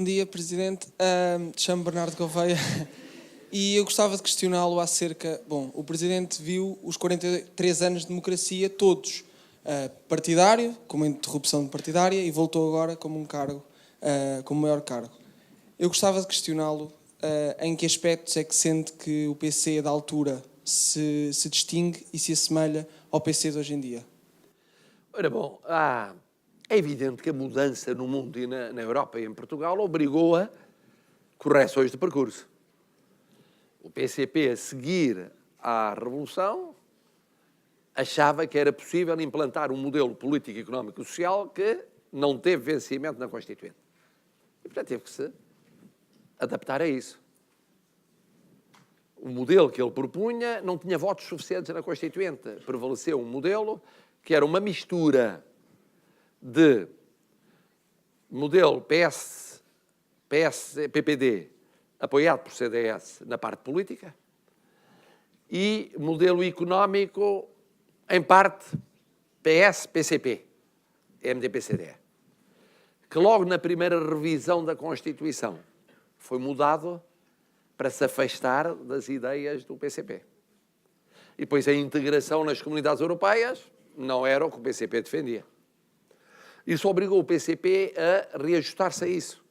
Bom dia, Presidente. Chamo Bernardo Gouveia e eu gostava de questioná-lo acerca... Bom, o Presidente viu os 43 anos de democracia todos, partidário, como interrupção partidária, e voltou agora como um cargo, como maior cargo. Eu gostava de questioná-lo em que aspectos é que sente que o PC da altura se distingue e se assemelha ao PC de hoje em dia. Ora bom, é evidente que a mudança no mundo e na Europa e em Portugal obrigou a correções de percurso. O PCP, a seguir à Revolução, achava que era possível implantar um modelo político, económico e social que não teve vencimento na Constituinte. E, portanto, teve que se adaptar a isso. O modelo que ele propunha não tinha votos suficientes na Constituinte. Prevaleceu um modelo que era uma mistura de modelo PPD, apoiado por CDS na parte política, e modelo económico, em parte, PS-PCP, MDP-CDE, que logo na primeira revisão da Constituição foi mudado para se afastar das ideias do PCP. E depois a integração nas comunidades europeias não era o que o PCP defendia. Isso obrigou o PCP a reajustar-se a isso.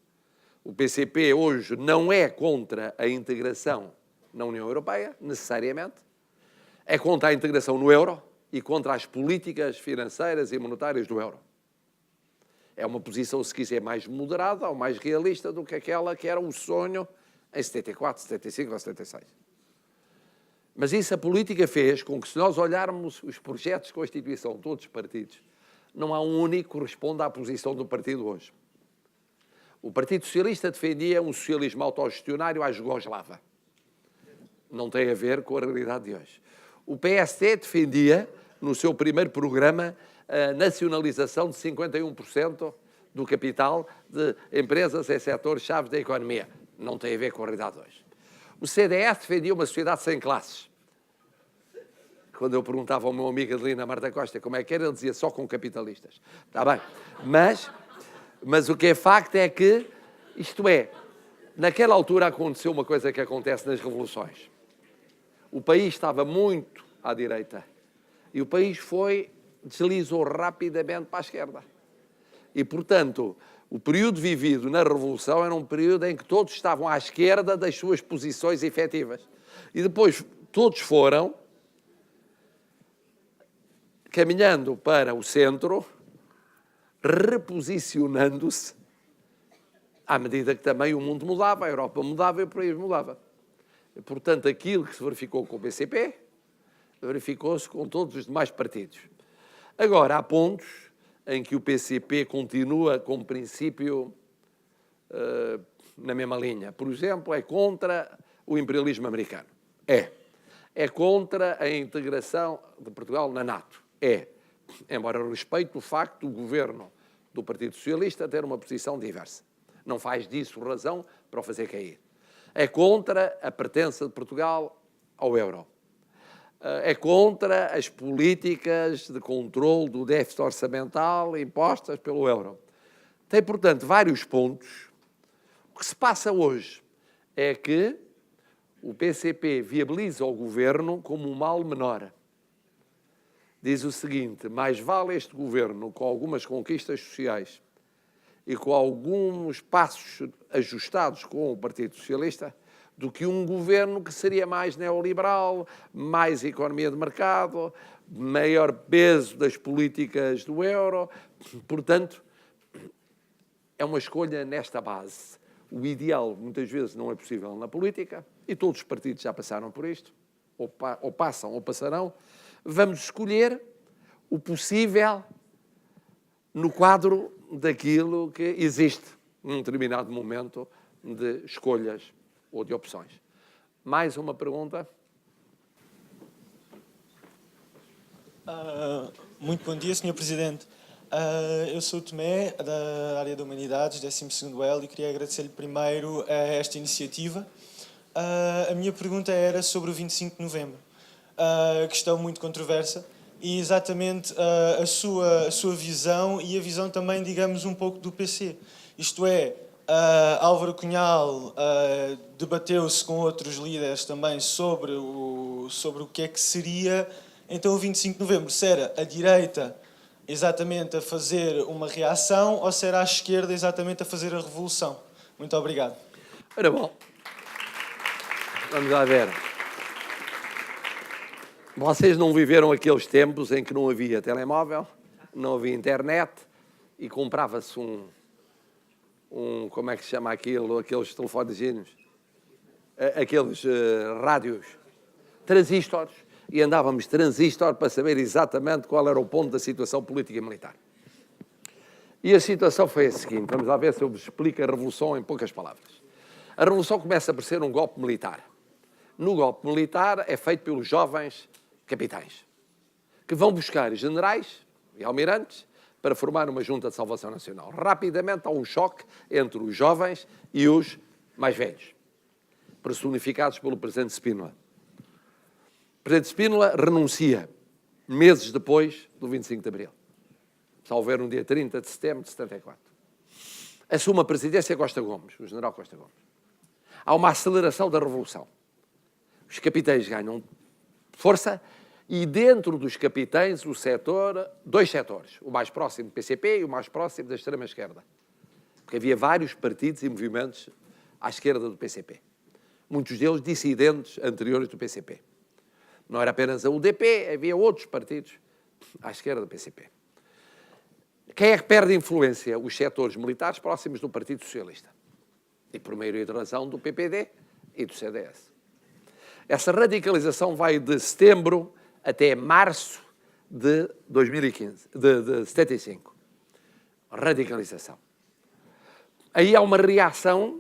O PCP hoje não é contra a integração na União Europeia, necessariamente. É contra a integração no euro e contra as políticas financeiras e monetárias do euro. É uma posição, se quiser, mais moderada ou mais realista do que aquela que era o sonho em 74, 75 ou 76. Mas isso a política fez com que, se nós olharmos os projetos de Constituição de todos os partidos, não há um único que corresponda à posição do partido hoje. O Partido Socialista defendia um socialismo autogestionário à jugoslava. Não tem a ver com a realidade de hoje. O PSD defendia, no seu primeiro programa, a nacionalização de 51% do capital de empresas em setores-chave da economia. Não tem a ver com a realidade de hoje. O CDS defendia uma sociedade sem classes. Quando eu perguntava ao meu amigo Adelina Marta Costa como é que era, ele dizia só com capitalistas. Está bem. Mas o que é facto é que, isto é, naquela altura aconteceu uma coisa que acontece nas revoluções. O país estava muito à direita e o país deslizou rapidamente para a esquerda. E, portanto, o período vivido na Revolução era um período em que todos estavam à esquerda das suas posições efetivas. E depois todos foram caminhando para o centro, reposicionando-se à medida que também o mundo mudava, a Europa mudava e o país mudava. E, portanto, aquilo que se verificou com o PCP, verificou-se com todos os demais partidos. Agora, há pontos em que o PCP continua com princípio na mesma linha. Por exemplo, é contra o imperialismo americano. É contra a integração de Portugal na NATO. Embora respeite o facto do governo do Partido Socialista ter uma posição diversa. Não faz disso razão para o fazer cair. É contra a pertença de Portugal ao euro. É contra as políticas de controle do déficit orçamental impostas pelo euro. Tem, portanto, vários pontos. O que se passa hoje é que o PCP viabiliza o governo como um mal menor. Diz o seguinte: mais vale este governo com algumas conquistas sociais e com alguns passos ajustados com o Partido Socialista do que um governo que seria mais neoliberal, mais economia de mercado, maior peso das políticas do euro. Portanto, é uma escolha nesta base. O ideal, muitas vezes, não é possível na política, e todos os partidos já passaram por isto, ou passam ou passarão. Vamos escolher o possível no quadro daquilo que existe num determinado momento de escolhas ou de opções. Mais uma pergunta? Muito bom dia, Sr. Presidente. Eu sou o Tomé, da área de Humanidades, 12º L, e queria agradecer-lhe primeiro esta iniciativa. A minha pergunta era sobre o 25 de novembro, questão muito controversa, e exatamente a sua visão e a visão também, digamos, um pouco do PC. Isto é, Álvaro Cunhal debateu-se com outros líderes também sobre o que é que seria então o 25 de novembro. Se era a direita exatamente a fazer uma reação ou se era a esquerda exatamente a fazer a revolução. Muito obrigado. Ora bom, vamos lá ver. Vocês não viveram aqueles tempos em que não havia telemóvel, não havia internet e comprava-se como é que se chama aquilo, aqueles telefonezinhos, aqueles rádios, transistores, e andávamos transistor para saber exatamente qual era o ponto da situação política e militar. E a situação foi a seguinte, vamos lá ver se eu vos explico a Revolução em poucas palavras. A Revolução começa por ser um golpe militar. No golpe militar é feito pelos jovens capitães, que vão buscar generais e almirantes para formar uma junta de salvação nacional. Rapidamente há um choque entre os jovens e os mais velhos, personificados pelo presidente Spínola. O presidente Spínola renuncia meses depois do 25 de Abril. Salvo ver no dia 30 de setembro de 74. Assume a presidência Costa Gomes, o general Costa Gomes. Há uma aceleração da Revolução. Os capitães ganham força e dentro dos capitães dois setores, o mais próximo do PCP e o mais próximo da extrema-esquerda. Porque havia vários partidos e movimentos à esquerda do PCP. Muitos deles dissidentes anteriores do PCP. Não era apenas a UDP, havia outros partidos à esquerda do PCP. Quem é que perde influência? Os setores militares próximos do Partido Socialista. E por meio de razão do PPD e do CDS. Essa radicalização vai de setembro até março de 2015, de 75. Radicalização. Aí há uma reação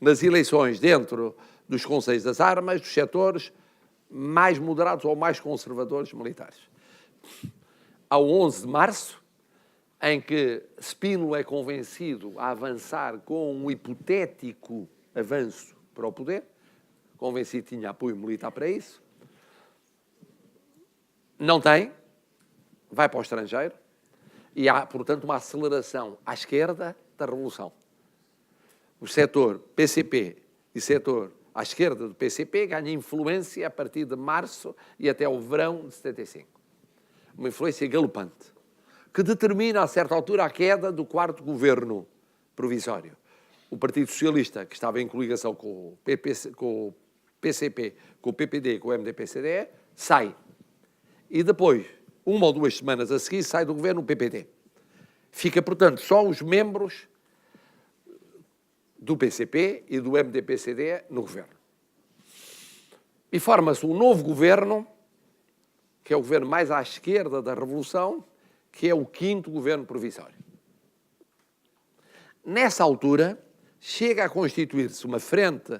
nas eleições dentro dos conselhos das armas, dos setores mais moderados ou mais conservadores militares. Ao 11 de março, em que Spínola é convencido a avançar com um hipotético avanço para o poder, convencido que tinha apoio militar para isso, não tem, vai para o estrangeiro, e há, portanto, uma aceleração à esquerda da Revolução. O setor PCP e setor à esquerda do PCP ganha influência a partir de março e até o verão de 75. Uma influência galopante, que determina, a certa altura, a queda do quarto governo provisório. O Partido Socialista, que estava em coligação com o PCP, com o PPD, com o MDP-CDE, sai. E depois, uma ou duas semanas a seguir, sai do governo o PPD. Fica, portanto, só os membros do PCP e do MDP-CDE no governo. E forma-se um novo governo, que é o governo mais à esquerda da Revolução, que é o quinto governo provisório. Nessa altura, chega a constituir-se uma frente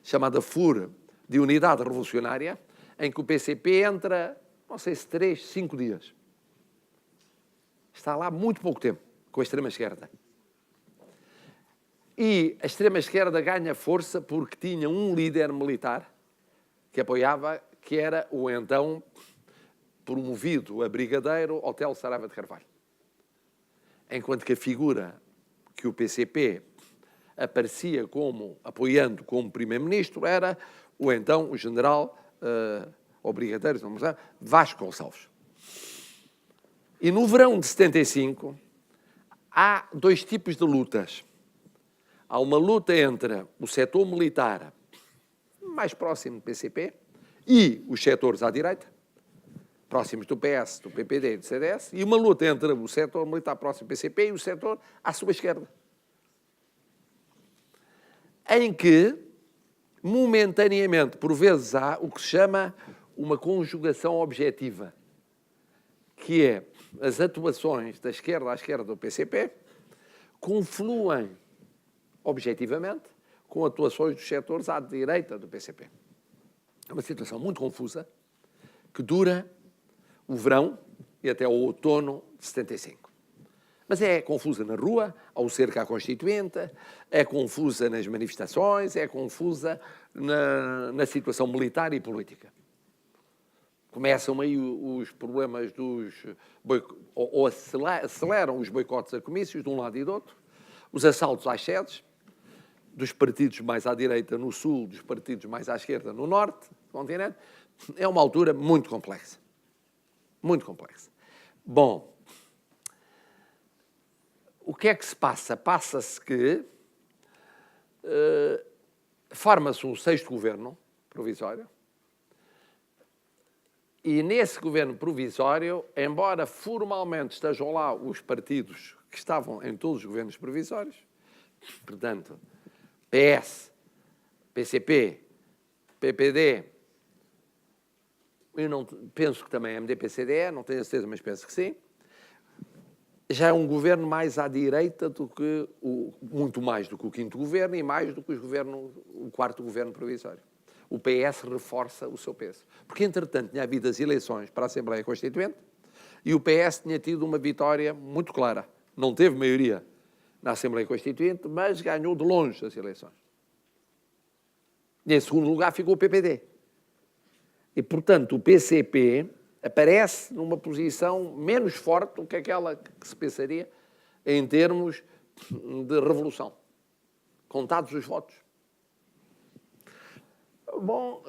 chamada FUR, de Unidade Revolucionária, em que o PCP entra, não sei se 3, 5 dias. Está lá muito pouco tempo, com a extrema-esquerda. E a extrema-esquerda ganha força porque tinha um líder militar que apoiava, que era o então promovido a brigadeiro Otelo Saraiva de Carvalho. Enquanto que a figura que o PCP aparecia como, apoiando como primeiro-ministro, era o então o general, ou brigadeiro, não me lembro, Vasco Gonçalves. E no verão de 75, há dois tipos de lutas. Há uma luta entre o setor militar mais próximo do PCP e os setores à direita, próximos do PS, do PPD e do CDS, e uma luta entre o setor militar próximo do PCP e o setor à sua esquerda. Em que, momentaneamente, por vezes há o que se chama uma conjugação objetiva, que é as atuações da esquerda à esquerda do PCP confluem objetivamente com atuações dos setores à direita do PCP. É uma situação muito confusa que dura o verão e até o outono de 75. Mas é confusa na rua, ao cerco à Constituinte, é confusa nas manifestações, é confusa na situação militar e política. Começam aí os problemas ou aceleram os boicotes a comícios de um lado e do outro. os assaltos às sedes, dos partidos mais à direita no sul, dos partidos mais à esquerda no norte do continente. É uma altura muito complexa. Muito complexa. Bom, o que é que se passa? Passa-se que forma-se um 6º governo provisório e nesse governo provisório, embora formalmente estejam lá os partidos que estavam em todos os governos provisórios, portanto, PS, PCP, PPD, eu não, penso que também MDP-CDE, não tenho a certeza, mas penso que sim, já é um governo mais à direita do que muito mais do que o 5º governo e mais do que o 4º governo provisório. O PS reforça o seu peso. Porque, entretanto, tinha havido as eleições para a Assembleia Constituinte e o PS tinha tido uma vitória muito clara. Não teve maioria na Assembleia Constituinte, mas ganhou de longe as eleições. E, em segundo lugar, ficou o PPD. E, portanto, o PCP aparece numa posição menos forte do que aquela que se pensaria em termos de revolução. Contados os votos. Bom,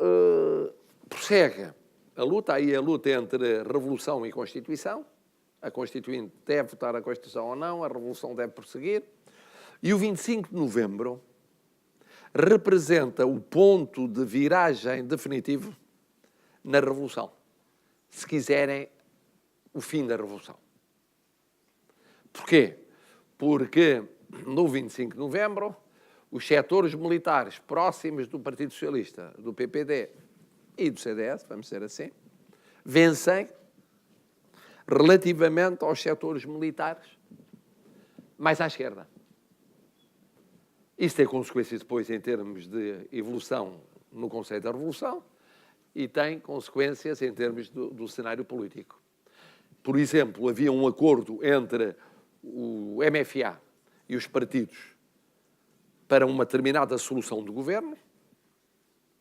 prossegue a luta entre Revolução e Constituição. A Constituinte deve votar a Constituição ou não, a Revolução deve prosseguir. E o 25 de novembro representa o ponto de viragem definitivo na Revolução. Se quiserem, o fim da Revolução. Porquê? Porque no 25 de novembro, os setores militares próximos do Partido Socialista, do PPD e do CDS, vamos dizer assim, vencem relativamente aos setores militares mais à esquerda. Isso tem consequências depois em termos de evolução no conceito da Revolução e tem consequências em termos do cenário político. Por exemplo, havia um acordo entre o MFA e os partidos para uma determinada solução do governo,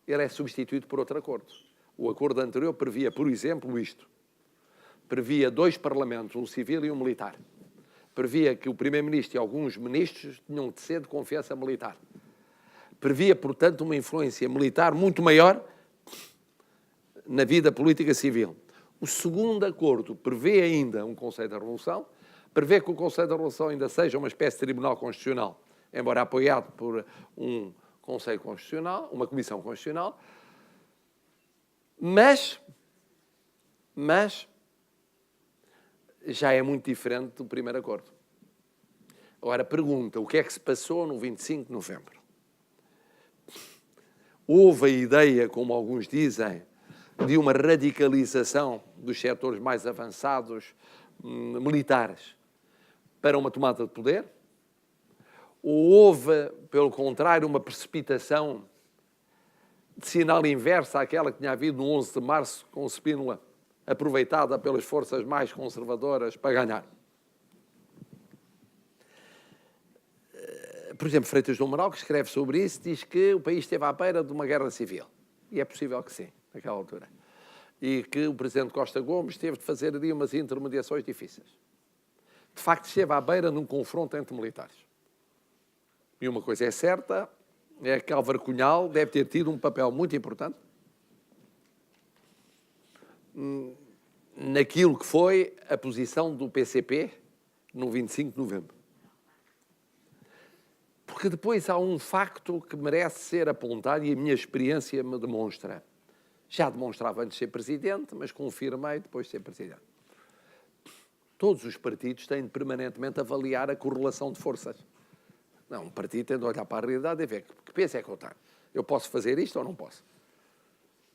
ele é substituído por outro acordo. O acordo anterior previa, por exemplo, isto. Previa 2 parlamentos, um civil e um militar. Previa que o primeiro-ministro e alguns ministros tinham de ser de confiança militar. Previa, portanto, uma influência militar muito maior na vida política civil. O segundo acordo prevê ainda um Conselho da Revolução, prevê que o Conselho da Revolução ainda seja uma espécie de tribunal constitucional, embora apoiado por um Conselho Constitucional, uma Comissão Constitucional, mas já é muito diferente do primeiro acordo. Agora, pergunta, o que é que se passou no 25 de novembro? Houve a ideia, como alguns dizem, de uma radicalização dos setores mais avançados militares para uma tomada de poder? Ou houve, pelo contrário, uma precipitação de sinal inversa àquela que tinha havido no 11 de março com Spínola, aproveitada pelas forças mais conservadoras para ganhar? Por exemplo, Freitas do Amaral, que escreve sobre isso, diz que o país esteve à beira de uma guerra civil. E é possível que sim, naquela altura. E que o presidente Costa Gomes teve de fazer ali umas intermediações difíceis. De facto, esteve à beira num confronto entre militares. E uma coisa é certa, é que Álvaro Cunhal deve ter tido um papel muito importante naquilo que foi a posição do PCP no 25 de novembro. Porque depois há um facto que merece ser apontado e a minha experiência me demonstra. Já demonstrava antes de ser presidente, mas confirmei depois de ser presidente. Todos os partidos têm de permanentemente avaliar a correlação de forças. Não, um partido tem de olhar para a realidade e ver que peso é que eu tenho. Eu posso fazer isto ou não posso?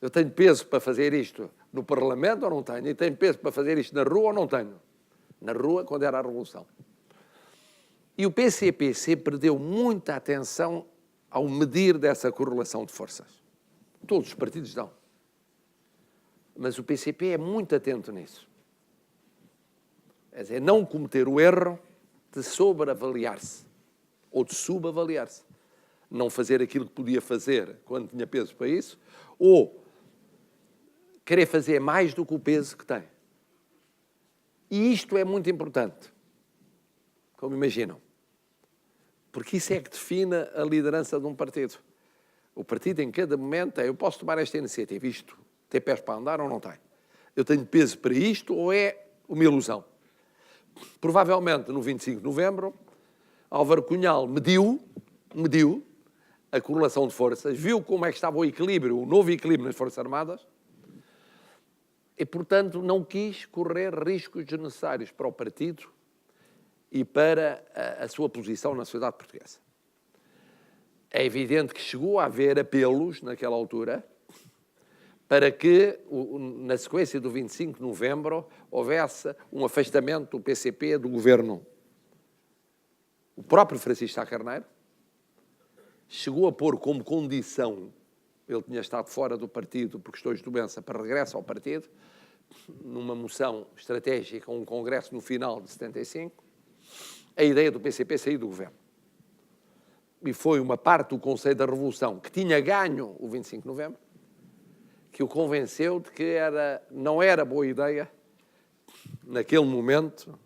Eu tenho peso para fazer isto no Parlamento ou não tenho? E tenho peso para fazer isto na rua ou não tenho? Na rua, quando era a Revolução. E o PCP sempre deu muita atenção ao medir dessa correlação de forças. Todos os partidos dão. Mas o PCP é muito atento nisso. Quer dizer, não cometer o erro de sobreavaliar-se ou de subavaliar-se. Não fazer aquilo que podia fazer quando tinha peso para isso, ou querer fazer mais do que o peso que tem. E isto é muito importante. Como imaginam. Porque isso é que define a liderança de um partido. O partido, em cada momento, eu posso tomar esta iniciativa, isto tem pés para andar ou não tem? Eu tenho peso para isto ou é uma ilusão? Provavelmente, no 25 de novembro, Álvaro Cunhal mediu a correlação de forças, viu como é que estava o equilíbrio, o novo equilíbrio nas Forças Armadas e, portanto, não quis correr riscos desnecessários para o partido e para a sua posição na sociedade portuguesa. É evidente que chegou a haver apelos, naquela altura, para que, na sequência do 25 de novembro, houvesse um afastamento do PCP do governo. O próprio Francisco Sá Carneiro chegou a pôr como condição, ele tinha estado fora do partido por questões de doença, para regresso ao partido, numa moção estratégica, um congresso no final de 75, a ideia do PCP sair do governo. E foi uma parte do Conselho da Revolução que tinha ganho o 25 de novembro, que o convenceu de que não era boa ideia, naquele momento,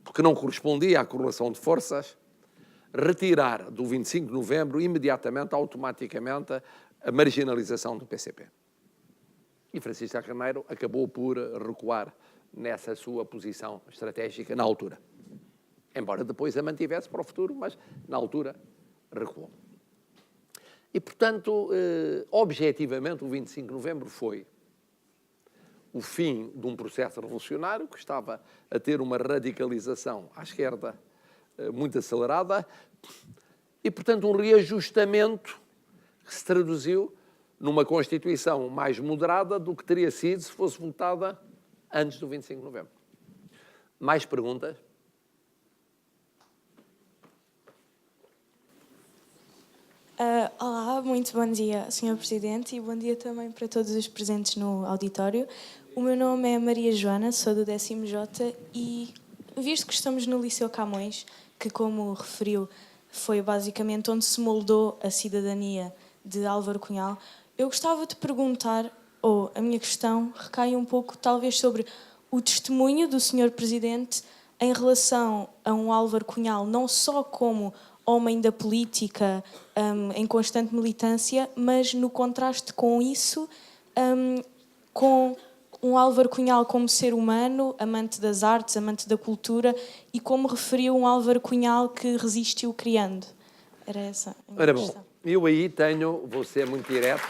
porque não correspondia à correlação de forças, retirar do 25 de novembro, imediatamente, automaticamente, a marginalização do PCP. E Francisco Sá Carneiro acabou por recuar nessa sua posição estratégica na altura. Embora depois a mantivesse para o futuro, mas na altura recuou. E, portanto, objetivamente, o 25 de novembro foi o fim de um processo revolucionário que estava a ter uma radicalização à esquerda muito acelerada e, portanto, um reajustamento que se traduziu numa Constituição mais moderada do que teria sido se fosse votada antes do 25 de novembro. Mais perguntas? Olá, muito bom dia, Sr. Presidente, e bom dia também para todos os presentes no auditório. O meu nome é Maria Joana, sou do 10º e, visto que estamos no Liceu Camões, que, como referiu, foi basicamente onde se moldou a cidadania de Álvaro Cunhal, eu gostava de perguntar, ou a minha questão recai um pouco, talvez, sobre o testemunho do Sr. Presidente em relação a um Álvaro Cunhal, não só como homem da política em constante militância, mas no contraste com isso, com um Álvaro Cunhal como ser humano, amante das artes, amante da cultura, e como referiu um Álvaro Cunhal que resistiu criando. Era essa a minha questão. Bom, eu aí vou ser muito direto,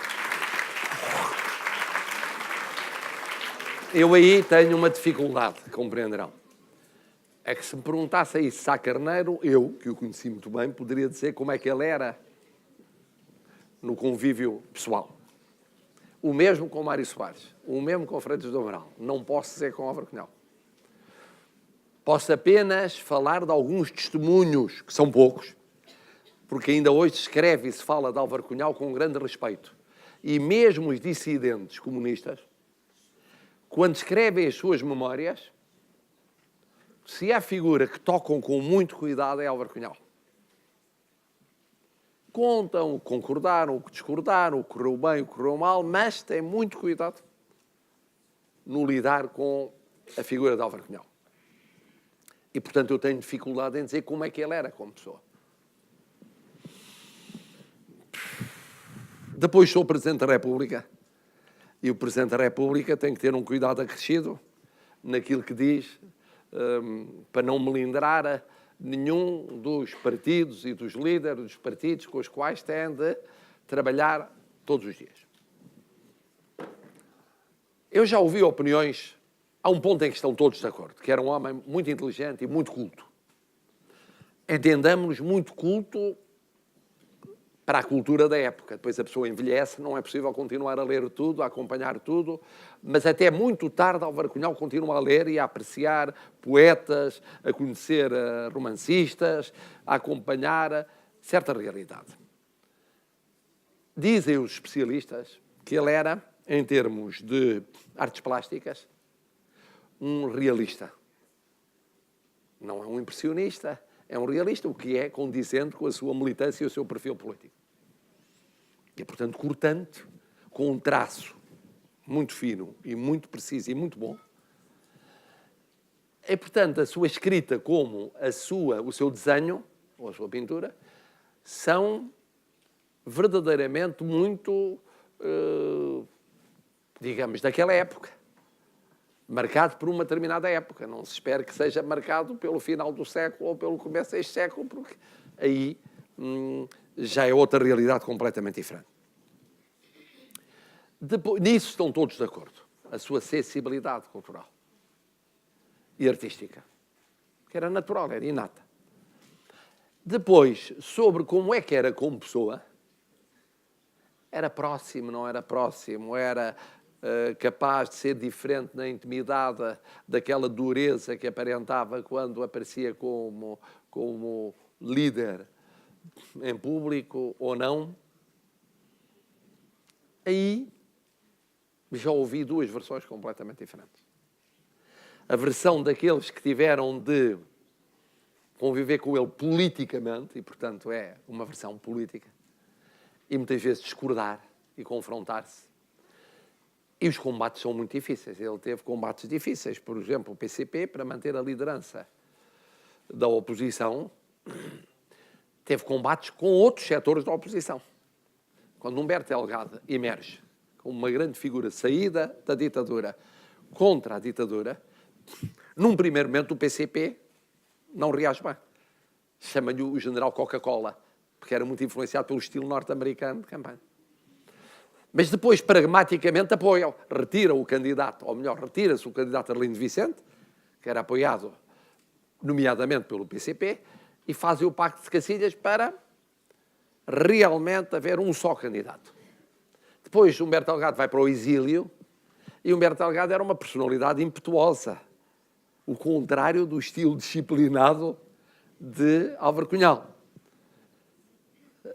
eu aí tenho uma dificuldade, compreenderão. É que se me perguntasse aí Sá Carneiro, eu, que o conheci muito bem, poderia dizer como é que ele era no convívio pessoal. O mesmo com Mário Soares, o mesmo com Freitas do Amaral. Não posso dizer com Álvaro Cunhal. Posso apenas falar de alguns testemunhos, que são poucos, porque ainda hoje se escreve e se fala de Álvaro Cunhal com grande respeito. E mesmo os dissidentes comunistas, quando escrevem as suas memórias, se há figura que tocam com muito cuidado é Álvaro Cunhal. Contam o que concordaram, o que discordaram, o que correu bem, o que correu mal, mas têm muito cuidado no lidar com a figura de Álvaro Cunhal. E, portanto, eu tenho dificuldade em dizer como é que ele era como pessoa. Depois sou Presidente da República e o Presidente da República tem que ter um cuidado acrescido naquilo que diz, para não melindrar nenhum dos partidos e dos líderes dos partidos com os quais tem de trabalhar todos os dias. Eu já ouvi opiniões, há um ponto em que estão todos de acordo, que era um homem muito inteligente e muito culto. Entendamos-nos muito culto para a cultura da época. Depois a pessoa envelhece, não é possível continuar a ler tudo, a acompanhar tudo, mas até muito tarde Álvaro Cunhal continua a ler e a apreciar poetas, a conhecer romancistas, a acompanhar certa realidade. Dizem os especialistas que ele era, em termos de artes plásticas, um realista. Não é um impressionista, é um realista, o que é condizente com a sua militância e o seu perfil político. E é, portanto, cortante, com um traço muito fino e muito preciso e muito bom. É, portanto, a sua escrita como o seu desenho ou a sua pintura, são verdadeiramente muito, digamos, daquela época. Marcado por uma determinada época. Não se espera que seja marcado pelo final do século ou pelo começo deste século, porque aí já é outra realidade completamente diferente. Nisso estão todos de acordo. A sua sensibilidade cultural e artística, que era natural, era inata. Depois, sobre como é que era como pessoa, era próximo, não era próximo, era capaz de ser diferente na intimidade daquela dureza que aparentava quando aparecia como líder em público ou não. Aí já ouvi duas versões completamente diferentes. A versão daqueles que tiveram de conviver com ele politicamente, e portanto é uma versão política, e muitas vezes discordar e confrontar-se. E os combates são muito difíceis. Ele teve combates difíceis. Por exemplo, o PCP, para manter a liderança da oposição, teve combates com outros setores da oposição. Quando Humberto Delgado emerge como uma grande figura saída da ditadura contra a ditadura, num primeiro momento o PCP não reage bem. Chama-lhe o general Coca-Cola, porque era muito influenciado pelo estilo norte-americano de campanha. Mas depois, pragmaticamente, apoia-o. Retira o candidato, ou melhor, retira-se o candidato Arlindo Vicente, que era apoiado, nomeadamente, pelo PCP, e fazem o pacto de Cacilhas para realmente haver um só candidato. Depois, Humberto Delgado vai para o exílio, e Humberto Delgado era uma personalidade impetuosa, o contrário do estilo disciplinado de Álvaro Cunhal.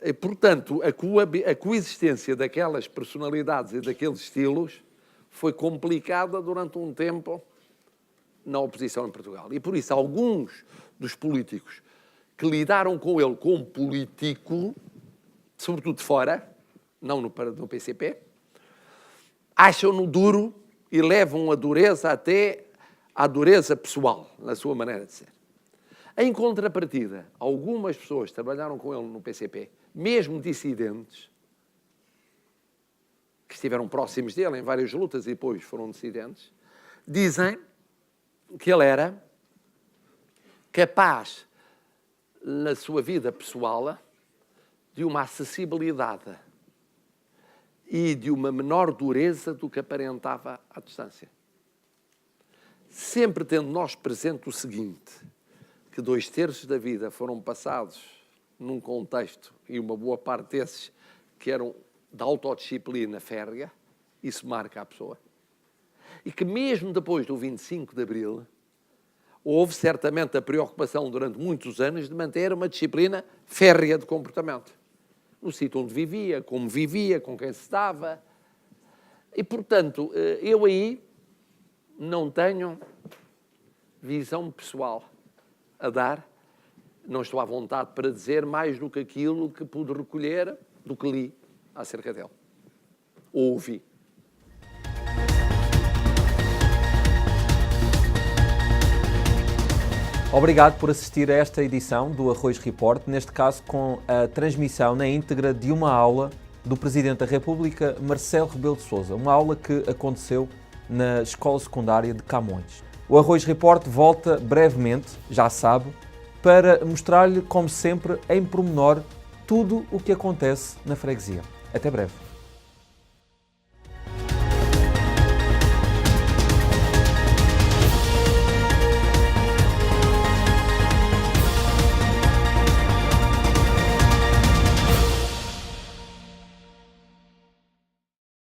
E, portanto, a coexistência daquelas personalidades e daqueles estilos foi complicada durante um tempo na oposição em Portugal. E, por isso, alguns dos políticos que lidaram com ele como político, sobretudo de fora, não no PCP, acham-no duro e levam a dureza até à dureza pessoal, na sua maneira de ser. Em contrapartida, algumas pessoas que trabalharam com ele no PCP, mesmo dissidentes, que estiveram próximos dele em várias lutas e depois foram dissidentes, dizem que ele era capaz, na sua vida pessoal, de uma acessibilidade e de uma menor dureza do que aparentava à distância. Sempre tendo nós presente o seguinte, que 2/3 da vida foram passados num contexto, e uma boa parte desses que eram de autodisciplina férrea, isso marca a pessoa. E que mesmo depois do 25 de Abril, houve certamente a preocupação durante muitos anos de manter uma disciplina férrea de comportamento. No sítio onde vivia, com quem se dava. E, portanto, eu aí não tenho visão pessoal a dar. Não estou à vontade para dizer mais do que aquilo que pude recolher, do que li acerca dele. Ou ouvi. Obrigado por assistir a esta edição do Arroz Report, neste caso com a transmissão na íntegra de uma aula do Presidente da República, Marcelo Rebelo de Sousa, uma aula que aconteceu na Escola Secundária de Camões. O Arroz Report volta brevemente, já sabe, para mostrar-lhe, como sempre, em pormenor, tudo o que acontece na freguesia. Até breve.